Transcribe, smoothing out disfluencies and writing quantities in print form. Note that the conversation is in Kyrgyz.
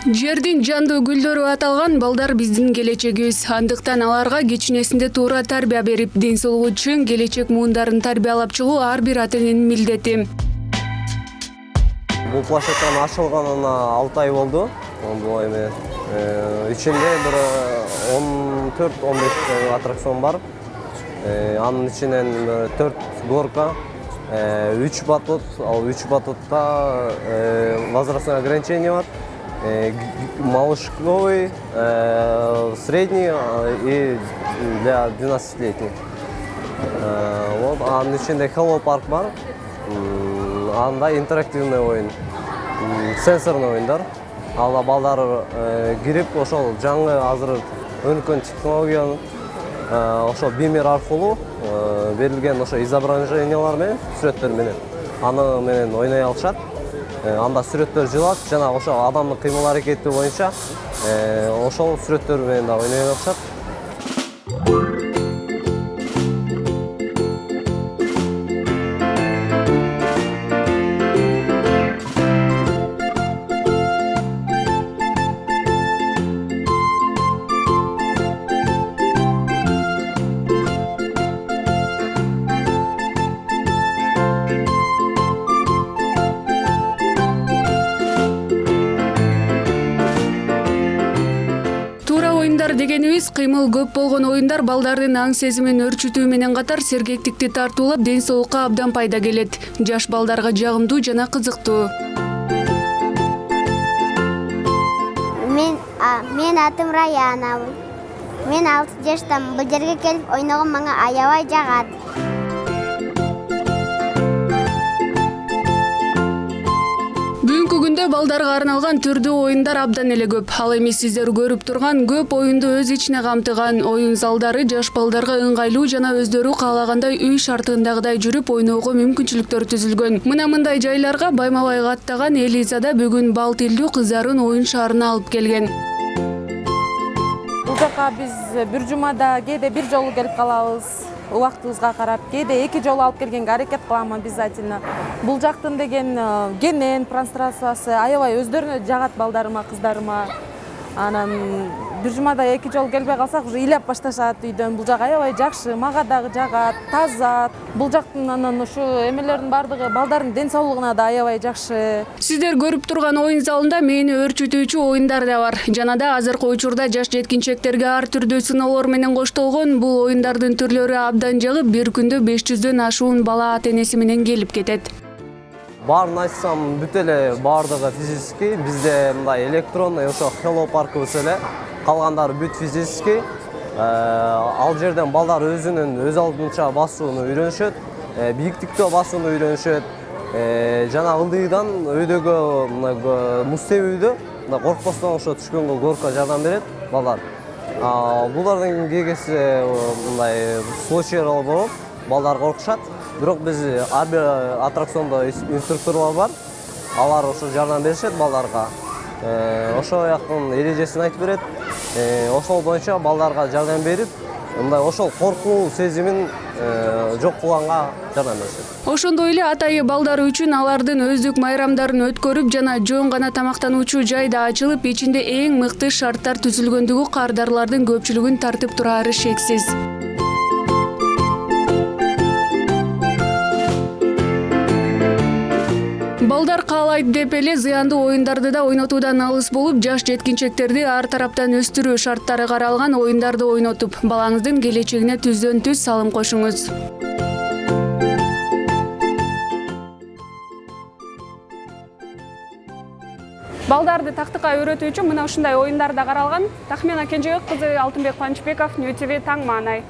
Жердин жандуу гүлдөрү аталган балдар биздин келечегибиз. Андыктан аларга кичинесинде туура тарбия берип, ден соолугу чың келечек муундарын тарбиялап чыгуу ар бир ата эненин милдети. Бул площадканын ачылганына 6 ай болду. Бул эми ичинде бир 14-15 аттракцион бар. Анын ичинен 4 горка, 3 батут, ал 3 батутта возрастное ограничение бар. Малышковый, средний и для 12-летних. Вот, анын ичинде Hello Park бар. Анда интерактивный ойын, сенсорный ойындар. Ала балдар кирип, ошол жаңы азыр өнүккөн технологиянын ошо бимер аркылуу берилген ошо изображениялар менен, сүрөттөр менен аны менен ойной алышат. Анда сүрөттөр жылат, жана ошо адамдын кыймыл аракети боюнча ошол сүрөттөр менен да ойной алышат. Оюндар дегенибиз кыймыл көп болгон оюндар балдардын аң сезимин өрчүтүү менен катар сергектикти тартуулап ден соолукка абдан пайда келет. Жаш балдарга жагымдуу жана кызыктуу. Мен атым Раяна. Мен 6 жаштамын. Бул жерге келип ойногон мага аябай жагат. Бүгүнкү күндө балдарга арналган түрдүү оюндар абдан эле көп. Ал эми сиздер көрүп турган көп оюнду өз ичине камтыган оюн залдары жаш балдарга ыңгайлуу жана өздөрү каалагандай үй шартындагыдай жүрүп ойноого мүмкүнчүлүктөр түзүлгөн. Мындай жайларга байма-бай каттаган Элизада бүгүн бал тилдүү кыздарын оюн шаарына алып келген. Бул жака биз бир жумада кээде бир жолу келип калабыз. Убактыбызга карап, кээде 2 жолу алып келгенге аракет кылам обязательно. Бул жактын деген кенен пространствосы аябай өздөрүнө жагат балдарыма, кыздарыма. Анан бир жумада 2 жолу келбей калсак, уже ыйлап башташат үйдөн. Бул жак аябай жакшы, мага дагы жагат, таза. Бул жактын анан ушу эмелердин бардыгы балдардын ден соолугуна да аябай жакшы. Сиздер көрүп турган оюн залында мээни өрчүтүүчү оюндар да бар. Жана да азыркы учурда жаш жеткинчектерге ар түрдүү сыноолор менен коштолгон бул оюндардын түрлөрү абдан жагып, бир күндө 500дөн ашуун бала ата энеси менен келип кетет. Баарын айтсам, бүт эле баардыгы физический, бизде мындай электронный ошо Hello Parkыбыз эле, калгандары бүт физический. Ал жерден балдар өзүнүн өз алдынча басууну үйрөнүшөт, бийиктиктөө басууну үйрөнүшөт. Жана ылдыйдан өйдөгө муз себүүдө коркпостон ошо түшкөнгө горка жардам берет балдар. Булардын кегеси мындай случайлар болот, балдар коркушат. Бирок биз ар бир аттракциондо инструкторлор бар. Алар ошо жардам беришет балдарга. Ошо жактын эрежесин айтып берет. Ошол боюнча балдарга жардам берип, мындай ошол коркуу сезимин жок кылганга жардам беришет. Ошондой эле атайы балдар үчүн алардын өздүк майрамдарын өткөрүп жана жөн гана тамактануучу жай да ачылып, ичинде эң мыкты шарттар түзүлгөндүгү кардарлардын көпчүлүгүн тартып турары шексиз. Балдар каалайт деп эле зыяндуу оюндарды да ойнотуудан алыс болуп, жаш жеткинчектерди ар тараптан өстүрүү шарттары каралган оюндарды ойнотуп, балаңыздын келечегине түздөн-түз салым кошуңуз. Балдарды тактыкка үйрөтүү үчүн мына ушундай оюндар да каралган. Тахмина Кенжебек кызы, Алтынбек Панчбеков, Нью ТВ, Таң Маанай.